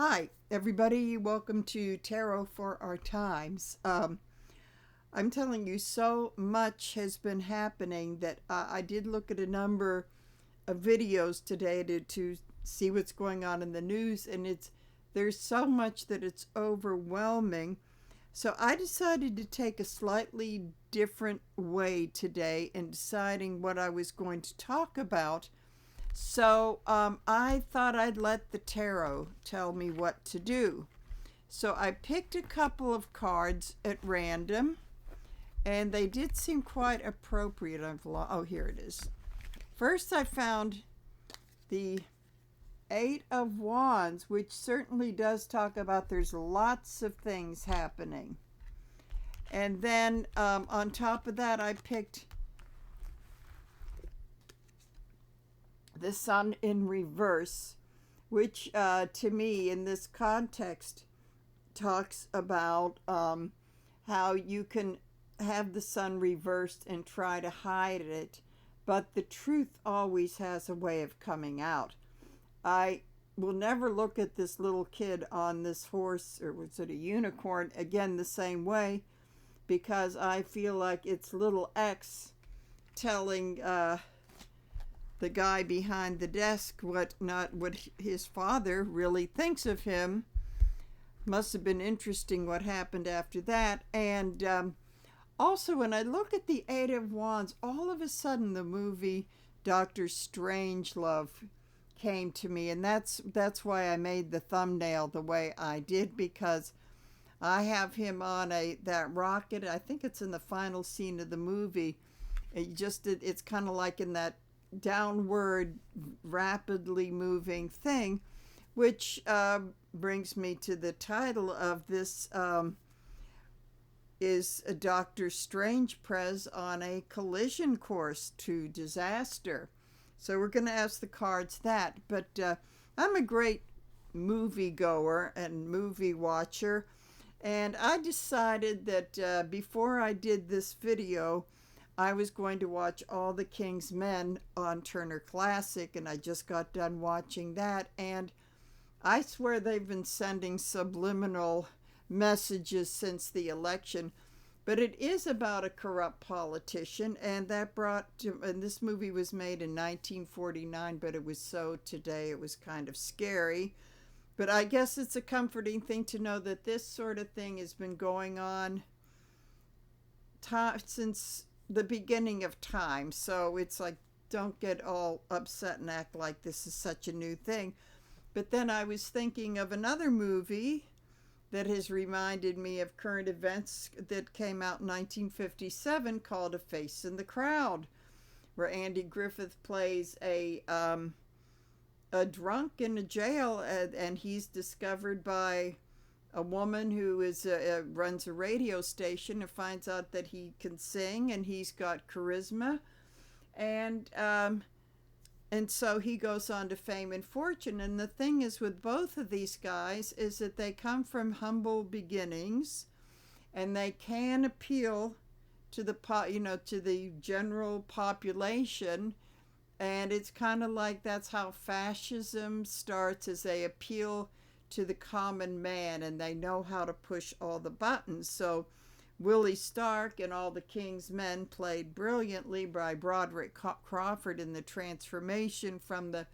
Hi, everybody. Welcome to Tarot for Our Times. I'm telling you, so much has been happening that I did look at a number of videos today to see what's going on in the news, and there's so much that it's overwhelming. So I decided to take a slightly different way today in deciding what I was going to talk about. So I thought I'd let the tarot tell me what to do. So I picked a couple of cards at random, and they did seem quite appropriate. Oh, here it is. First, I found the Eight of Wands, which certainly does talk about there's lots of things happening. And then on top of that, I picked the Sun in reverse, which to me in this context talks about how you can have the sun reversed and try to hide it, but the truth always has a way of coming out. I will never look at this little kid on this horse, or was it a unicorn, again the same way, because I feel like it's little X telling the guy behind the desk what his father really thinks of him. Must have been interesting what happened after that. And also, when I look at the Eight of Wands, all of a sudden the movie Dr. Strangelove came to me, and that's why I made the thumbnail the way I did, because I have him on that rocket. I think it's in the final scene of the movie. It's kind of like in that downward, rapidly moving thing, which brings me to the title of this is Dr. Strangeprez on a collision course to disaster. So we're going to ask the cards that, but I'm a great movie goer and movie watcher, and I decided that before I did this video, I was going to watch All the King's Men on Turner Classic, and I just got done watching that, and I swear they've been sending subliminal messages since the election. But it is about a corrupt politician, and and this movie was made in 1949, but it was so today it was kind of scary. But I guess it's a comforting thing to know that this sort of thing has been going on since the beginning of time. So it's like, don't get all upset and act like this is such a new thing. But then I was thinking of another movie that has reminded me of current events that came out in 1957 called A Face in the Crowd, where Andy Griffith plays a drunk in a jail, and he's discovered by a woman who runs a radio station and finds out that he can sing and he's got charisma, and so he goes on to fame and fortune. And the thing is with both of these guys is that they come from humble beginnings, and they can appeal to the general population. And it's kind of like that's how fascism starts, as they appeal to the common man, and they know how to push all the buttons. So Willie Stark and All the King's Men, played brilliantly by Broderick Crawford, in the transformation from the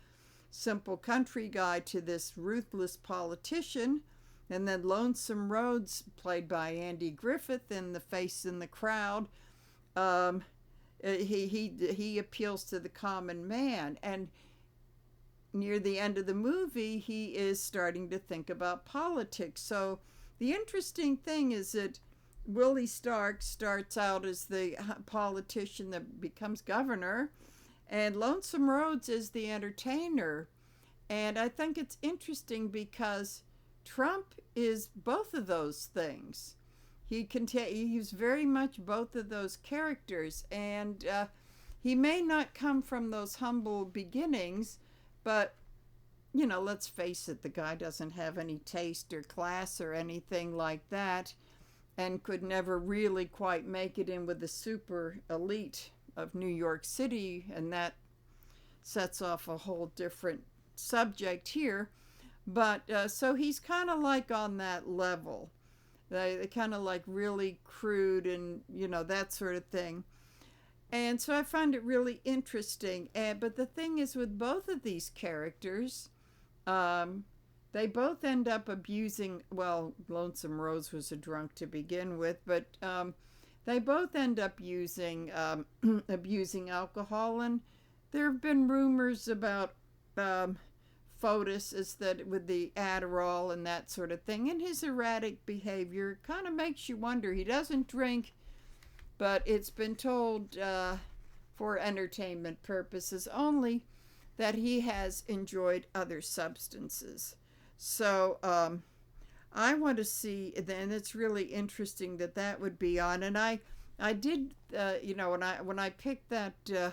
simple country guy to this ruthless politician. And then Lonesome Rhodes, played by Andy Griffith in The Face in the Crowd, he appeals to the common man. And near the end of the movie, he is starting to think about politics. So the interesting thing is that Willie Stark starts out as the politician that becomes governor, and Lonesome Rhodes is the entertainer. And I think it's interesting because Trump is both of those things. He's very much both of those characters, and he may not come from those humble beginnings, but let's face it, the guy doesn't have any taste or class or anything like that, and could never really quite make it in with the super elite of New York City, and that sets off a whole different subject here. But so he's kind of like on that level. They kind of like really crude and, that sort of thing. And so I find it really interesting. But the thing is, with both of these characters, um, they both end up abusing. Well, Lonesome Rose was a drunk to begin with, but they both end up using abusing alcohol. And there have been rumors about FOTUS, is that with the Adderall and that sort of thing, and his erratic behavior kind of makes you wonder. He doesn't drink, but it's been told for entertainment purposes only that he has enjoyed other substances. So I want to see, and it's really interesting that that would be on. And I did, when I picked that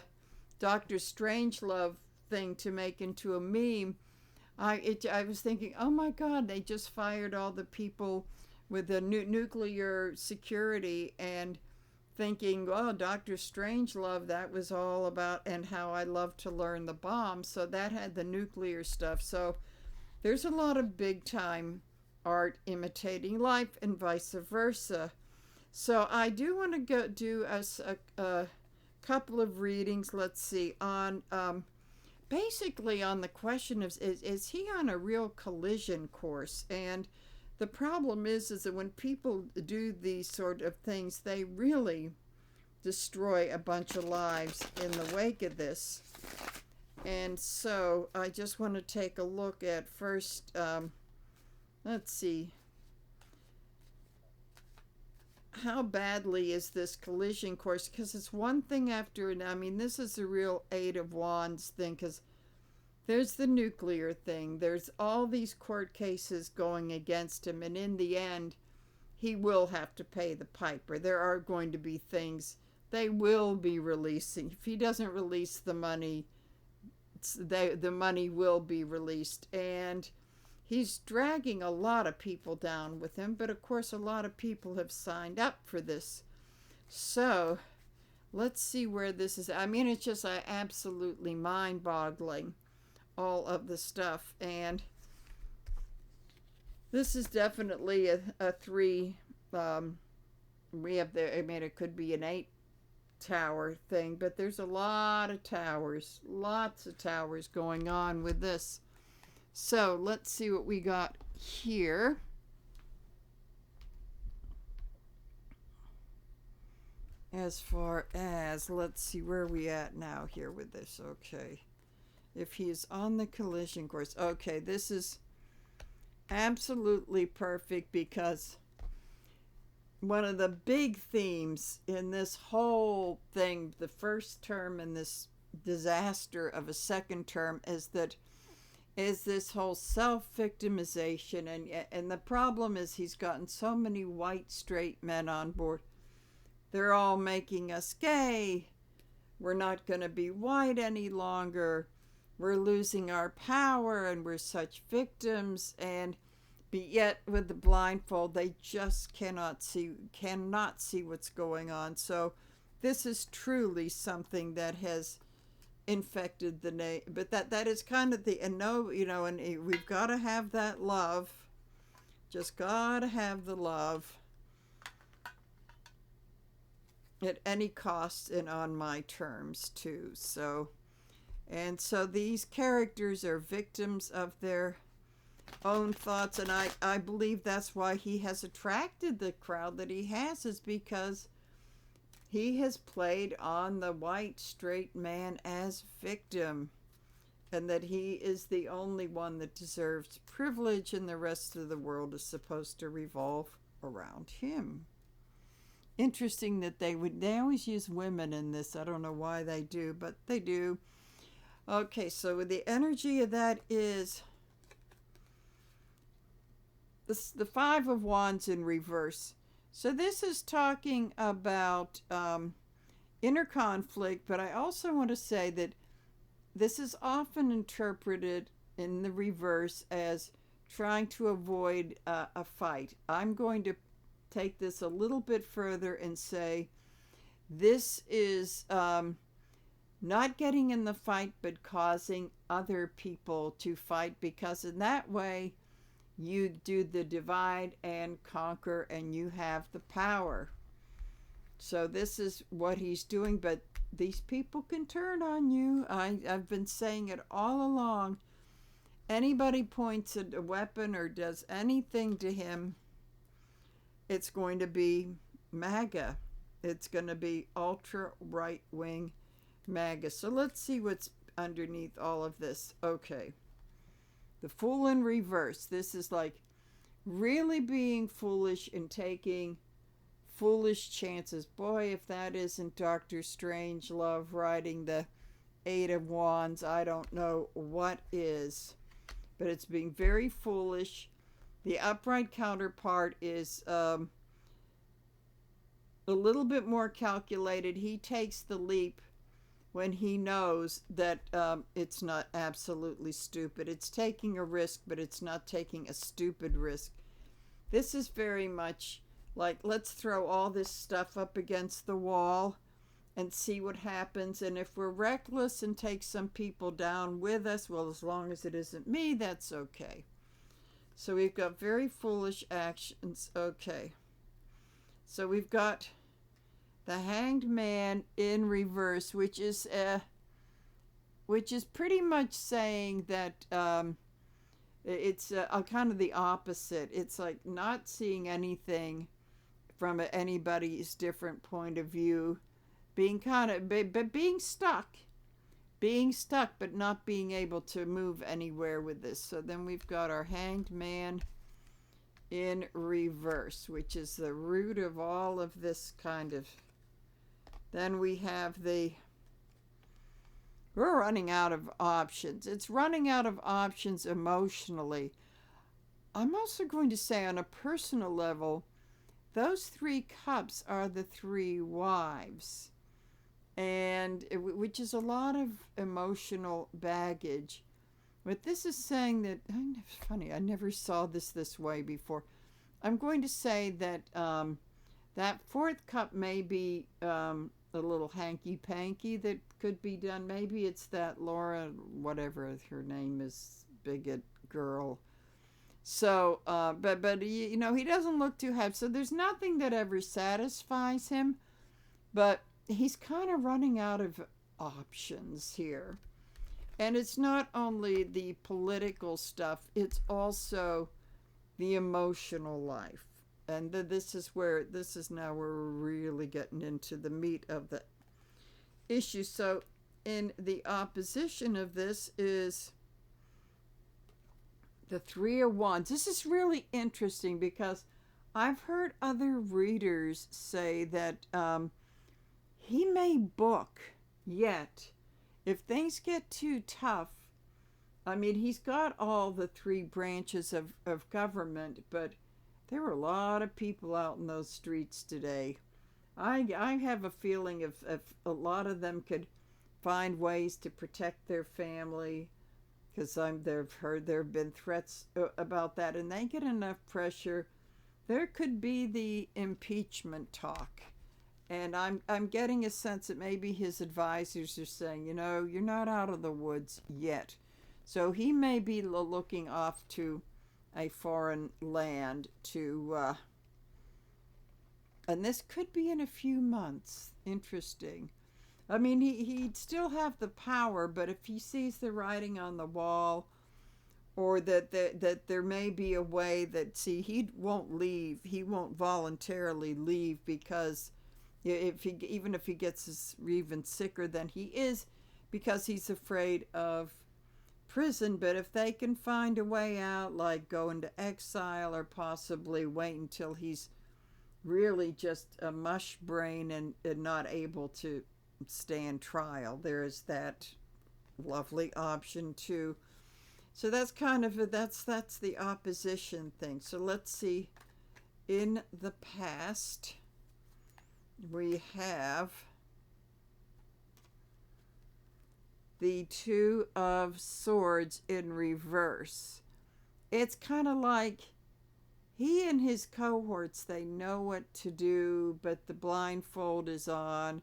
Dr. Strangelove thing to make into a meme, I was thinking, oh my God, they just fired all the people with the nuclear security, and thinking, oh, Dr. Strangelove, that was all about, and how I love to learn the bomb. So that had the nuclear stuff. So there's a lot of big time art imitating life and vice versa. So I do want to go do a couple of readings. Let's see, on basically on the question of is he on a real collision course? And the problem is that when people do these sort of things, they really destroy a bunch of lives in the wake of this. And so I just want to take a look at first, let's see, how badly is this collision course? Because it's one thing after, I mean, this is a real Eight of Wands thing, because there's the nuclear thing. There's all these court cases going against him. And in the end, he will have to pay the piper. There are going to be things they will be releasing. If he doesn't release the money, the money will be released. And he's dragging a lot of people down with him. But of course, a lot of people have signed up for this. So let's see where this is. I mean, it's just absolutely mind-boggling, all of the stuff. And this is definitely a 3. We have the, I mean, it could be an 8 tower thing, but there's a lot of towers, lots of towers going on with this. So let's see what we got here. As far as, let's see where we at now here with this. Okay, if he is on the collision course. Okay, this is absolutely perfect, because one of the big themes in this whole thing, the first term in this disaster of a second term, is this whole self-victimization. And the problem is he's gotten so many white straight men on board. They're all making us gay. We're not going to be white any longer. We're losing our power, and we're such victims. And yet with the blindfold, they just cannot see what's going on. So this is truly something that has infected the nation. But that is kind of and we've got to have that love. Just got to have the love at any cost and on my terms too. So these characters are victims of their own thoughts, and I believe that's why he has attracted the crowd that he has, is because he has played on the white straight man as victim, and that he is the only one that deserves privilege, and the rest of the world is supposed to revolve around him. Interesting that they always use women in this. I don't know why they do, but they do. Okay, so the energy of that is the Five of Wands in reverse. So this is talking about inner conflict, but I also want to say that this is often interpreted in the reverse as trying to avoid a fight. I'm going to take this a little bit further and say this is not getting in the fight, but causing other people to fight, because in that way you do the divide and conquer and you have the power. So this is what he's doing, but these people can turn on you. I've been saying it all along. Anybody points at a weapon or does anything to him, it's going to be MAGA. It's going to be ultra right wing MAGA. So let's see what's underneath all of this. Okay. The Fool in Reverse. This is like really being foolish and taking foolish chances. Boy, if that isn't Dr. Strangelove riding the Eight of Wands, I don't know what is. But it's being very foolish. The upright counterpart is a little bit more calculated. He takes the leap when he knows that it's not absolutely stupid. It's taking a risk, but it's not taking a stupid risk. This is very much like, let's throw all this stuff up against the wall and see what happens. And if we're reckless and take some people down with us, well, as long as it isn't me, that's okay. So we've got very foolish actions. Okay. So we've got the Hanged Man in reverse, which is pretty much saying that it's kind of the opposite. It's like not seeing anything from anybody's different point of view, being kind of being stuck, but not being able to move anywhere with this. So then we've got our Hanged Man in reverse, which is the root of all of this kind of. Then we have we're running out of options. It's running out of options emotionally. I'm also going to say on a personal level, those 3 cups are the 3 wives, and which is a lot of emotional baggage. But this is saying that, funny, I never saw this way before. I'm going to say that that 4th cup may be a little hanky-panky that could be done. Maybe it's that Laura, whatever her name is, bigot girl. So, but he doesn't look too happy. So there's nothing that ever satisfies him, but he's kind of running out of options here. And it's not only the political stuff, it's also the emotional life. And this is now where we're really getting into the meat of the issue. So in the opposition of this is the 3 of Wands. This is really interesting because I've heard other readers say that he may book yet. If things get too tough, I mean, he's got all the 3 branches of government, but there were a lot of people out in those streets today. I have a feeling if a lot of them could find ways to protect their family, because they've heard there have been threats about that, and they get enough pressure, there could be the impeachment talk. And I'm getting a sense that maybe his advisors are saying, you're not out of the woods yet. So he may be looking off to a foreign land to, and this could be in a few months. Interesting. I mean, he'd still have the power, but if he sees the writing on the wall, or that there may be a way that, he won't leave. He won't voluntarily leave, because even if he gets even sicker than he is, because he's afraid of prison. But if they can find a way out, like go into exile, or possibly wait until he's really just a mush brain and not able to stand trial, there is that lovely option too. So that's kind of that's the opposition thing. So let's see. In the past, we have the 2 of Swords in reverse. It's kind of like he and his cohorts, they know what to do, but the blindfold is on.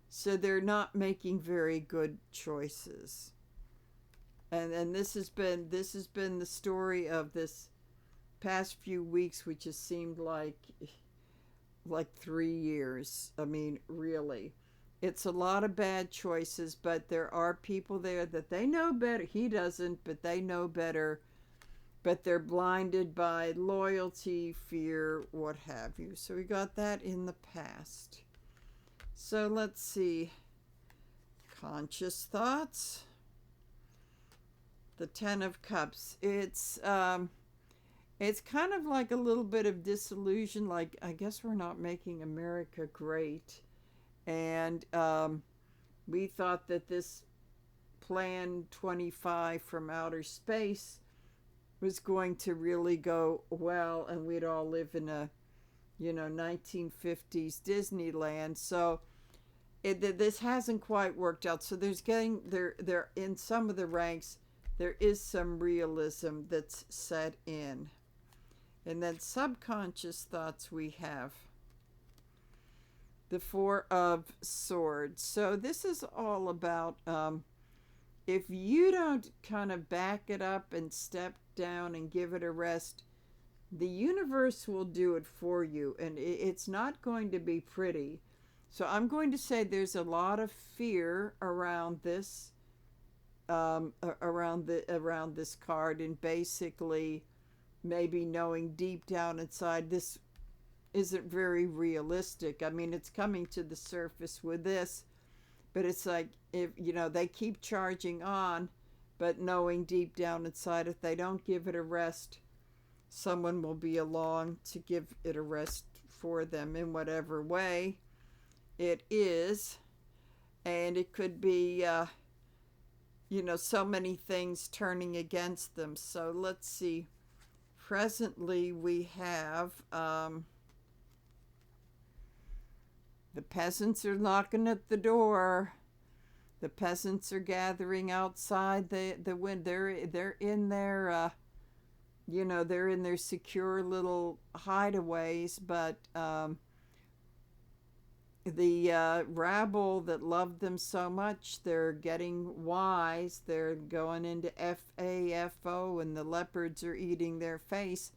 So they're not making very good choices. And this has been the story of this past few weeks, which has seemed like 3 years. I mean, really. It's a lot of bad choices, but there are people there that they know better. He doesn't, but they know better. But they're blinded by loyalty, fear, what have you. So we got that in the past. So let's see. Conscious thoughts. The Ten of Cups. It's kind of like a little bit of disillusion. Like, I guess we're not making America great. And we thought that this Plan 25 from outer space was going to really go well, and we'd all live in a 1950s Disneyland. So this hasn't quite worked out. So there's getting there in some of the ranks there is some realism that's set in. And then subconscious thoughts, we have the Four of Swords. So this is all about if you don't kind of back it up and step down and give it a rest, the universe will do it for you, and it's not going to be pretty. So I'm going to say there's a lot of fear around this, around this card, and basically maybe knowing deep down inside this isn't very realistic. I mean, it's coming to the surface with this, but it's like, if they keep charging on, but knowing deep down inside if they don't give it a rest, someone will be along to give it a rest for them in whatever way it is. And it could be so many things turning against them. So let's see. Presently we have the peasants are knocking at the door. The peasants are gathering outside the wind. They're in their they're in their secure little hideaways, but the rabble that loved them so much, they're getting wise. They're going into FAFO, and the leopards are eating their face,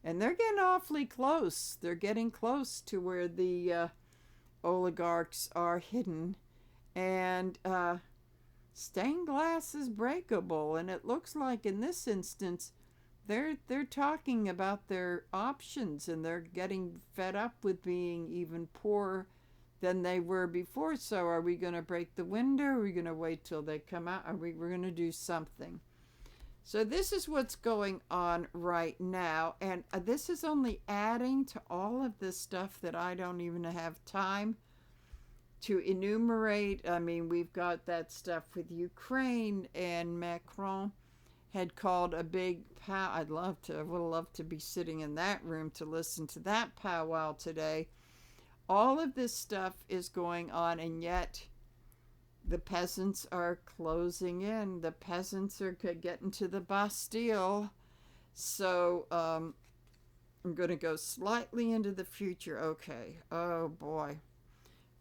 and they're getting awfully close. They're getting close to where the oligarchs are hidden, and stained glass is breakable, and it looks like in this instance they're talking about their options, and they're getting fed up with being even poorer than they were before. So are we going to break the window? Are we going to wait till they come out? We're going to do something? So this is what's going on right now, and this is only adding to all of this stuff that I don't even have time to enumerate. I mean, we've got that stuff with Ukraine, and Macron had called a big pow. I would love to be sitting in that room to listen to that powwow today. All of this stuff is going on, and yet the peasants are closing in. The peasants are getting to the Bastille. So I'm going to go slightly into the future. Okay. Oh boy.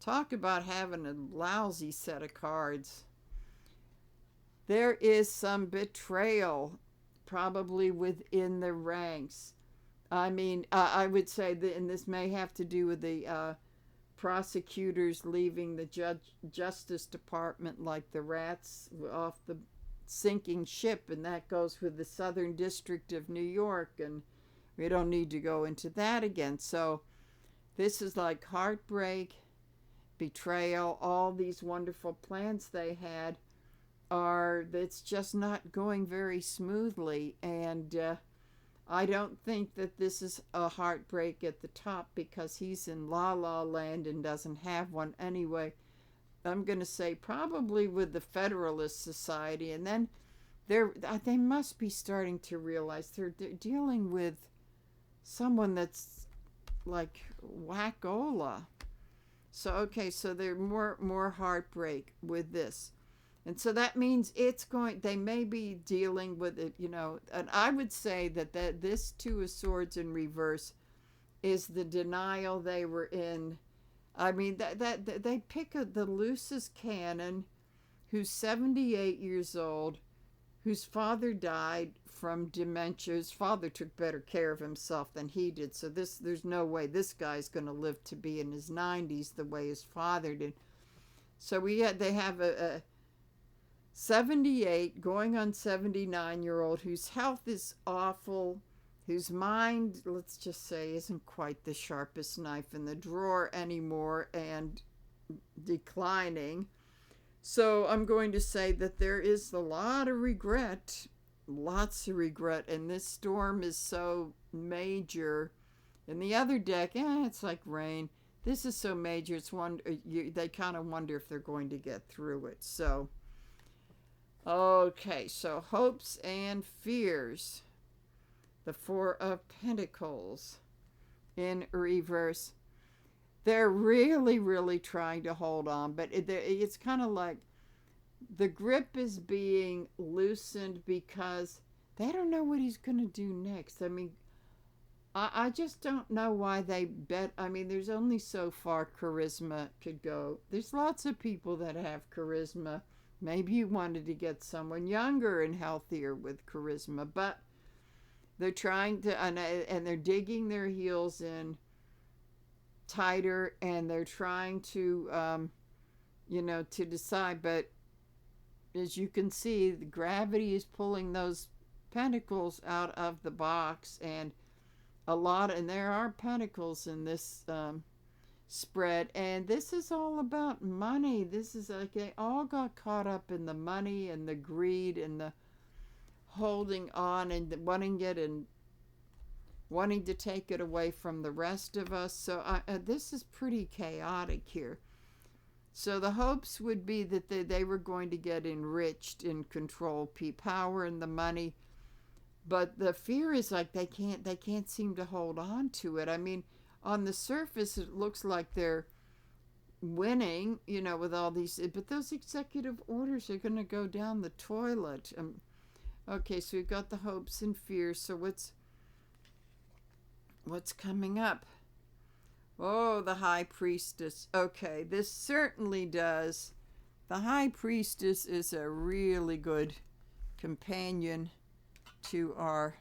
Talk about having a lousy set of cards. There is some betrayal, probably within the ranks. I mean, I would say that, and this may have to do with the prosecutors leaving the Justice Department like the rats off the sinking ship, and that goes with the Southern District of New York, and we don't need to go into that again. So this is like heartbreak, betrayal. All these wonderful plans they had it's just not going very smoothly, and I don't think that this is a heartbreak at the top, because he's in La La Land and doesn't have one anyway. I'm going to say probably with the Federalist Society, and then they must be starting to realize they're dealing with someone that's like wackola. So okay, so there's more heartbreak with this. And so that means they may be dealing with it, and I would say that this Two of Swords in reverse is the denial they were in I mean, they pick the loosest cannon who's 78 years old, whose father died from dementia. His father took better care of himself than he did, so there's no way this guy's going to live to be in his 90s the way his father did. So they have a 78 going on 79-year-old whose health is awful, whose mind, let's just say, isn't quite the sharpest knife in the drawer anymore and declining. So I'm going to say that there is a lot of regret, lots of regret, and this storm is so major. In the other deck, it's like rain. This is so major, they kind of wonder if they're going to get through it. So, okay, so hopes and fears. The Four of Pentacles in reverse. They're really, really trying to hold on, but it's kind of like the grip is being loosened because they don't know what he's going to do next. I mean, I just don't know why they bet. I mean, there's only so far charisma could go. There's lots of people that have charisma. Maybe you wanted to get someone younger and healthier with charisma, but they're trying to, and they're digging their heels in tighter, and they're trying to, to decide. But as you can see, the gravity is pulling those pentacles out of the box, and there are pentacles in this spread, and this is all about money. This is like they all got caught up in the money and the greed and the holding on and wanting it and wanting to take it away from the rest of us. So this is pretty chaotic here. So the hopes would be that they were going to get enriched and control power and the money. But the fear is like they can't seem to hold on to it. I mean, on the surface, it looks like they're winning, with all these, but those executive orders are going to go down the toilet. Okay, so we've got the hopes and fears. So what's coming up? Oh, the High Priestess. Okay, this certainly does. The High Priestess is a really good companion to our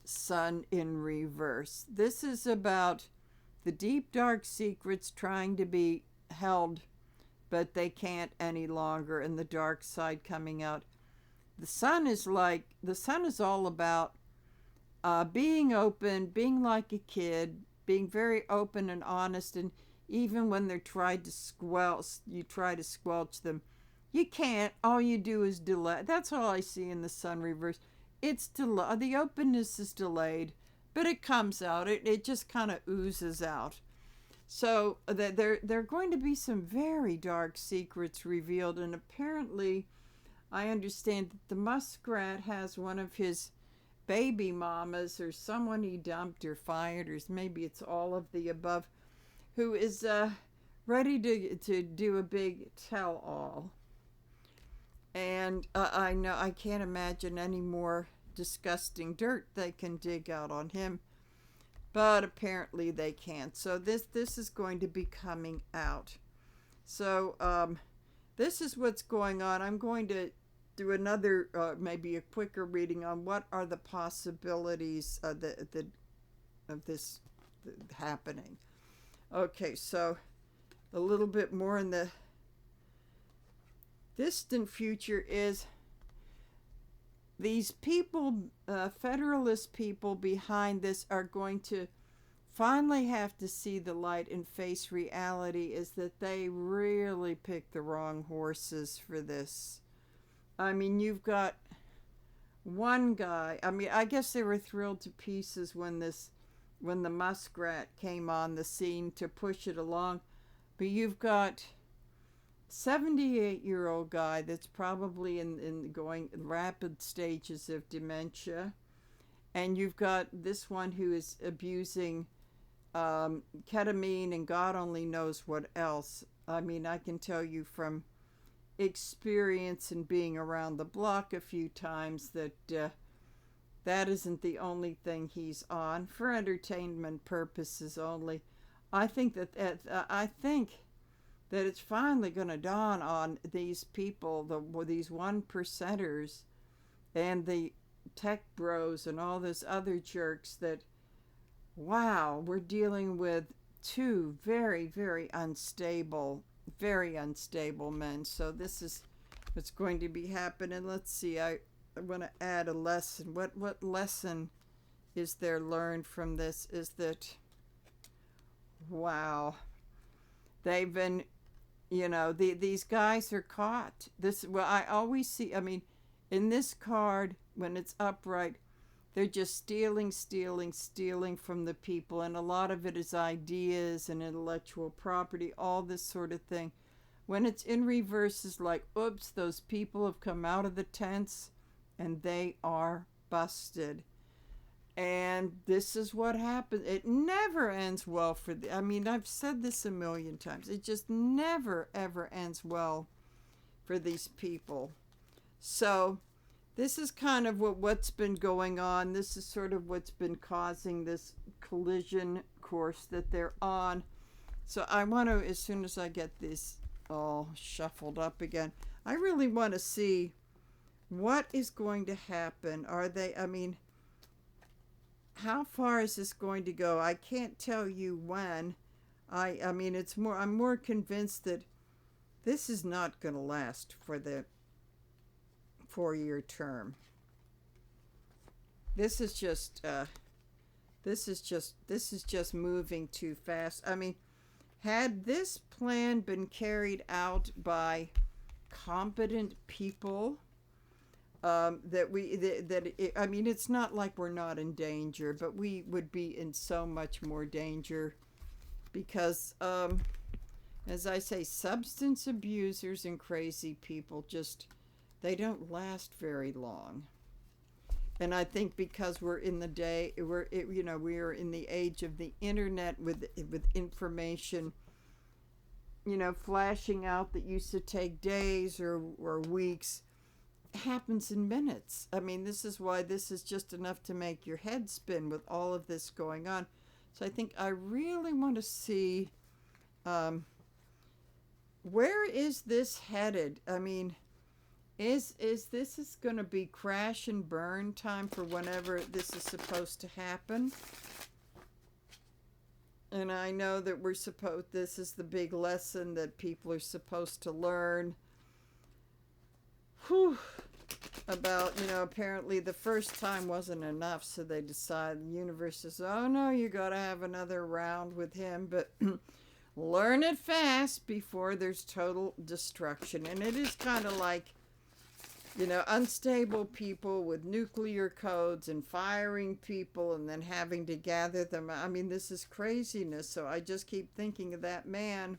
Sun in reverse. This is about the deep, dark secrets trying to be held, but they can't any longer, and the dark side coming out. The Sun is all about being open, being like a kid, being very open and honest, and even when they're you try to squelch them. You can't. All you do is delay. That's all I see in the Sun reverse. It's delay. The openness is delayed, but it comes out. It just kind of oozes out. So there are going to be some very dark secrets revealed, and apparently, I understand that the muskrat has one of his baby mamas, or someone he dumped or fired, or maybe it's all of the above, who is ready to do a big tell-all. And I can't imagine any more disgusting dirt they can dig out on him, but apparently they can't. So this is going to be coming out. So this is what's going on. I'm going to do another, maybe a quicker reading on what are the possibilities of this happening. Okay, so a little bit more in the distant future is these people, Federalist people behind this, are going to finally have to see the light and face reality, is that they really picked the wrong horses for this. I mean, you've got one guy, I guess they were thrilled to pieces when the muskrat came on the scene to push it along, but you've got 78-year-old guy that's probably in going rapid stages of dementia, and you've got this one who is abusing ketamine and God only knows what else. I mean, I can tell you from experience and being around the block a few times that that isn't the only thing he's on for entertainment purposes only. I think that it's finally going to dawn on these people, these one percenters and the tech bros and all this other jerks, that wow, we're dealing with two very unstable men. So this is what's going to be happening. Let's see. I want to add a lesson. What lesson is there learned from this? Is that wow, they've been, these guys are caught. This, well, I always see. I mean, in this card, when it's upright, they're just stealing from the people, and a lot of it is ideas and intellectual property, all this sort of thing. When it's in reverse, it's like, oops, those people have come out of the tents and they are busted. And this is what happens. It never ends well for I mean, I've said this a million times. It just never, ever ends well for these people. So this is kind of what's been going on. This is sort of what's been causing this collision course that they're on. So I want to, as soon as I get this all shuffled up again, I really want to see what is going to happen. How far is this going to go? I can't tell you when. I'm more convinced that this is not going to last for the 4-year term. This is just moving too fast. I mean, had this plan been carried out by competent people, it's not like we're not in danger, but we would be in so much more danger because, as I say, substance abusers and crazy people they don't last very long. And I think because we're in the we are in the age of the internet with information, flashing out that used to take days or weeks, happens in minutes. I mean, this is why this is just enough to make your head spin with all of this going on. So I think I really want to see, where is this headed? I mean, is this going to be crash and burn time for whenever this is supposed to happen? And I know that this is the big lesson that people are supposed to learn. Whew. About, apparently the first time wasn't enough, so they decided, the universe says, oh no, you gotta have another round with him, but learn it fast before there's total destruction. And it is kind of like, unstable people with nuclear codes and firing people and then having to gather them. I mean, this is craziness. So I just keep thinking of that man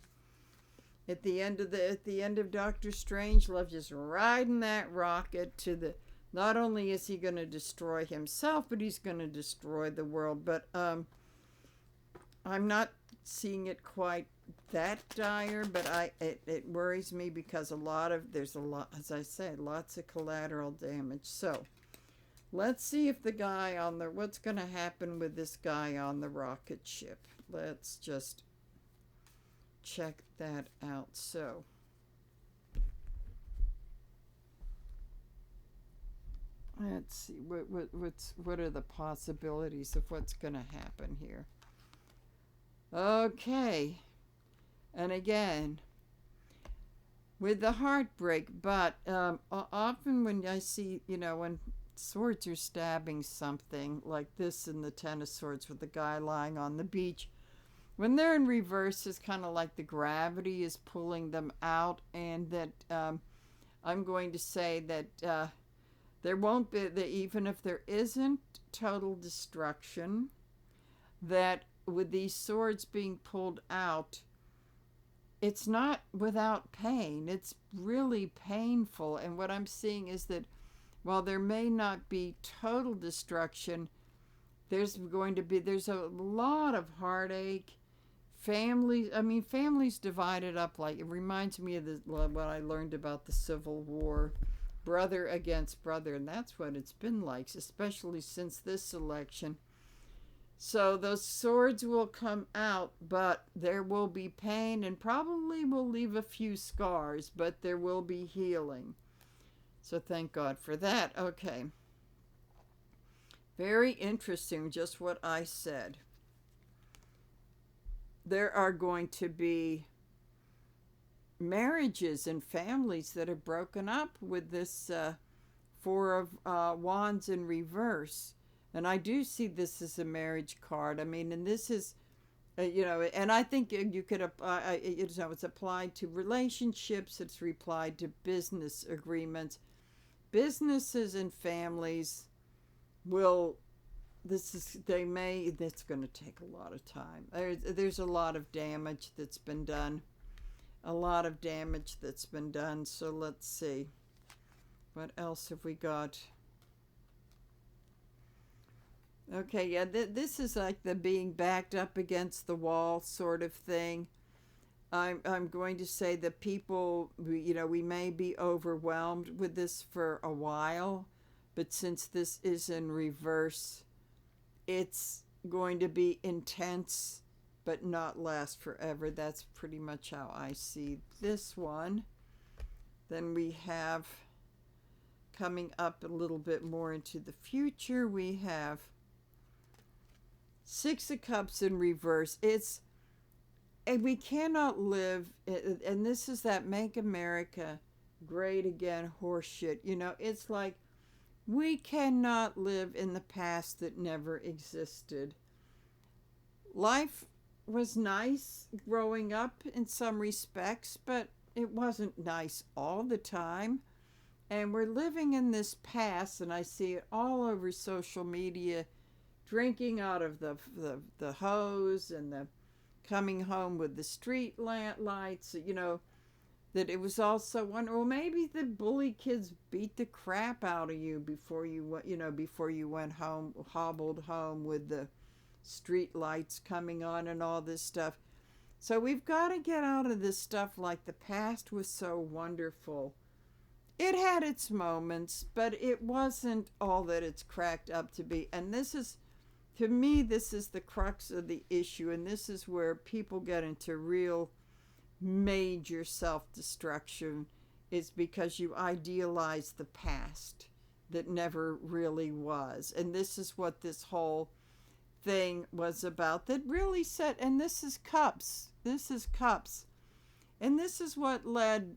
at the end of Doctor Strangelove, just riding that rocket to not only is he going to destroy himself, but he's going to destroy the world. But I'm not seeing it quite that dire, but it worries me because there's a lot, as I said, lots of collateral damage. So let's see if what's going to happen with this guy on the rocket ship. Let's just check that out. So let's see what are the possibilities of what's going to happen here. Okay, and again with the heartbreak, but often when I see, when swords are stabbing something like this in the Ten of Swords with the guy lying on the beach, when they're in reverse, it's kind of like the gravity is pulling them out, and that I'm going to say that there won't be, even if there isn't total destruction, that with these swords being pulled out, it's not without pain. It's really painful. And what I'm seeing is that while there may not be total destruction, there's a lot of heartache. Families divided up. Like, it reminds me of what I learned about the Civil War, brother against brother, and that's what it's been like, especially since this election. So those swords will come out, but there will be pain and probably will leave a few scars, but there will be healing. So thank God for that. Okay. Very interesting, just what I said. There are going to be marriages and families that are broken up with this Four of Wands in reverse. And I do see this as a marriage card. I mean, and this is, and I think you could apply, it's applied to relationships, it's applied to business agreements. Businesses and families will, that's going to take a lot of time. There's a lot of damage that's been done. So let's see. What else have we got? Okay, yeah, this is like the being backed up against the wall sort of thing. I'm going to say that people, we may be overwhelmed with this for a while, but since this is in reverse, it's going to be intense, but not last forever. That's pretty much how I see this one. Then we have, coming up a little bit more into the future, we have Six of Cups in reverse. And we cannot live, and this is that Make America Great Again horseshit. It's like we cannot live in the past that never existed. Life was nice growing up in some respects, but it wasn't nice all the time. And we're living in this past, and I see it all over social media, drinking out of the hose and the coming home with the street lights, that it was also one, or maybe the bully kids beat the crap out of you before you went home, hobbled home with the street lights coming on and all this stuff. So we've got to get out of this stuff like the past was so wonderful. It had its moments, but it wasn't all that it's cracked up to be. And to me, this is the crux of the issue, and this is where people get into real major self-destruction, is because you idealize the past that never really was. And this is what this whole thing was about, that really set, and this is cups. And this is what lead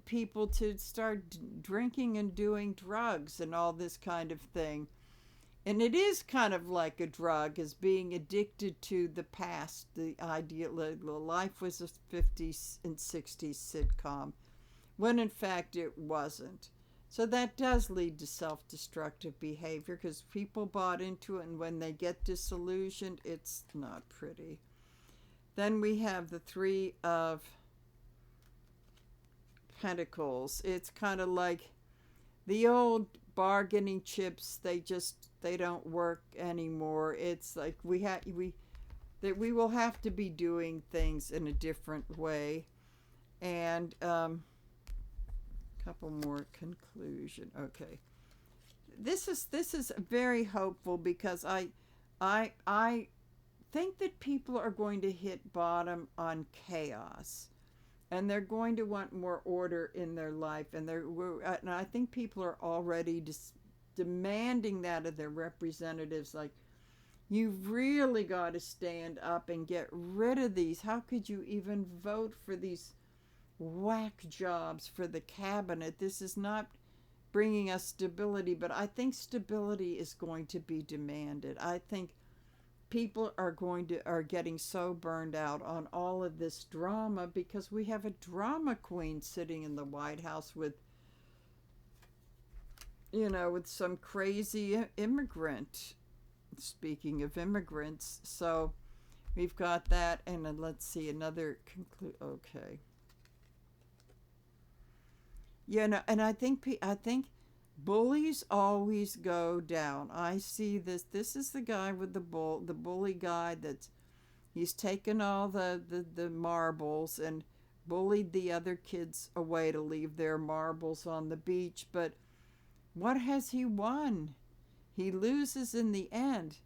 people to start drinking and doing drugs and all this kind of thing. And it is kind of like a drug, as being addicted to the past. The idea life was a 50s and 60s sitcom, when in fact it wasn't. So that does lead to self-destructive behavior, because people bought into it, and when they get disillusioned, it's not pretty. Then we have the Three of Pentacles. It's kind of like the old bargaining chips. They don't work anymore. It's like we will have to be doing things in a different way. And couple more conclusion. Okay, this is very hopeful, because I think that people are going to hit bottom on chaos, and they're going to want more order in their life, and I think people are already demanding that of their representatives. Like, you've really got to stand up and get rid of these. How could you even vote for these whack jobs for the cabinet? This is not bringing us stability, but I think stability is going to be demanded. I think people are getting so burned out on all of this drama, because we have a drama queen sitting in the White House with some crazy immigrant. Speaking of immigrants, so we've got that. And then let's see another okay. And I think bullies always go down. I see this. This is the guy with the bully guy he's taken all the marbles and bullied the other kids away to leave their marbles on the beach. But what has he won? He loses in the end.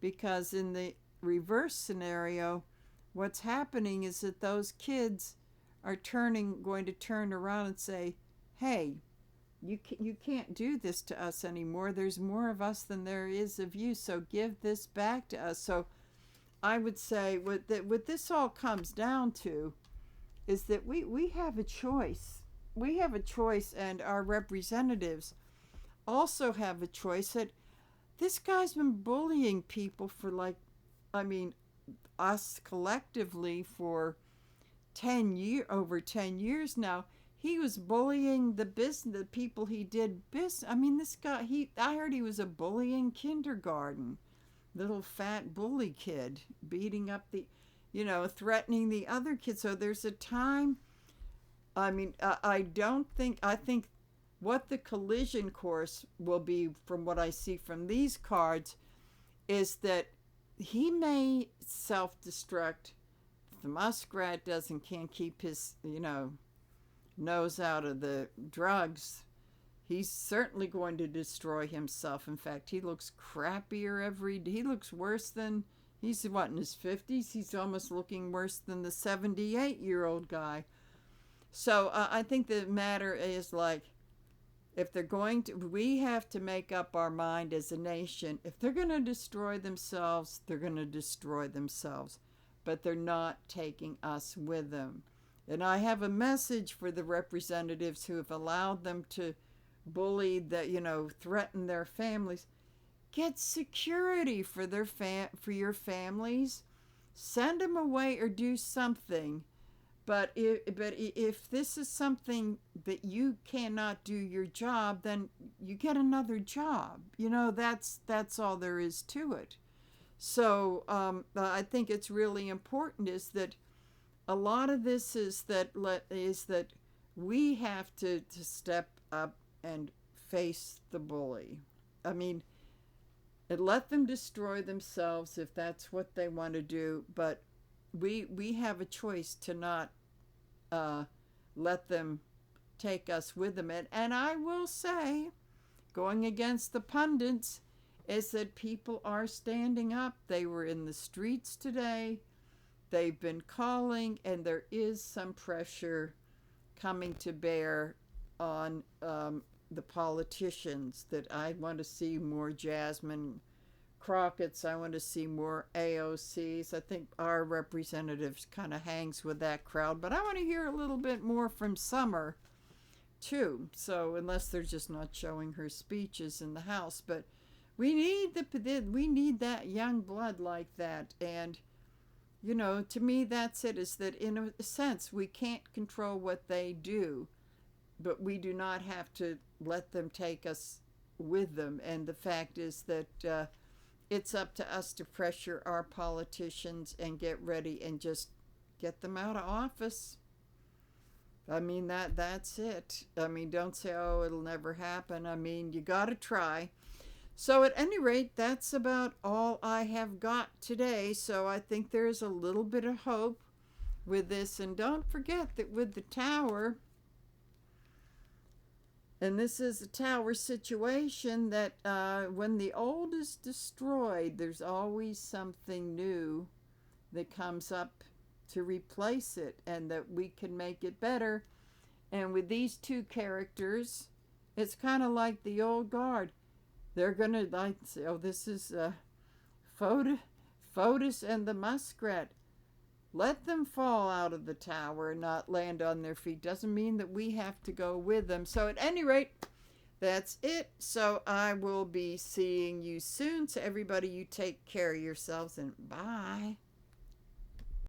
because in the reverse scenario, what's happening is that those kids are going to turn around and say, hey, you can't do this to us anymore. There's more of us than there is of you, so give this back to us. So I would say what this all comes down to is that we have a choice. We have a choice, and our representatives also have a choice. That this guy's been bullying people for, like, I mean, us collectively for over 10 years now. He was bullying the people he did business. I mean, this guy, I heard he was a bully in kindergarten. Little fat bully kid, beating up threatening the other kids. So there's a time, I mean, I think what the collision course will be, from what I see from these cards, is that he may self-destruct if the muskrat can't keep his, nose out of the drugs. He's certainly going to destroy himself. In fact, he looks crappier every day. He looks worse than, he's in his 50s? He's almost looking worse than the 78-year-old guy. So I think the matter is, like, if they're going to, we have to make up our mind as a nation. If they're going to destroy themselves, they're going to destroy themselves. But they're not taking us with them. And I have a message for the representatives who have allowed them to bully, threaten their families. Get security for your families. Send them away or do something. But if this is something that you cannot do your job, then you get another job. That's all there is to it. So I think it's really important is that a lot of this is that we have to step up and face the bully. I mean, and let them destroy themselves if that's what they want to do, but we have a choice to not let them take us with them. And I will say, going against the pundits, is that people are standing up. They were in the streets today. They've been calling, and there is some pressure coming to bear on the politicians. That I want to see more Jasmine Crockett's. I want to see more AOC's. I think our representatives kind of hangs with that crowd. But I want to hear a little bit more from Summer, too. So unless they're just not showing her speeches in the House. But we need that young blood like that. And to me, that's it, is that in a sense, we can't control what they do, but we do not have to let them take us with them. And the fact is that it's up to us to pressure our politicians and get ready and just get them out of office. I mean, that's it. I mean, don't say, oh, it'll never happen. I mean, you got to try. So at any rate, that's about all I have got today. So I think there's a little bit of hope with this. And don't forget that with the tower, and this is a tower situation, that when the old is destroyed, there's always something new that comes up to replace it, and that we can make it better. And with these two characters, it's kind of like the old guard. They're going to say, oh, this is FOTUS and the muskrat. Let them fall out of the tower and not land on their feet. Doesn't mean that we have to go with them. So at any rate, that's it. So I will be seeing you soon. So everybody, you take care of yourselves, and bye.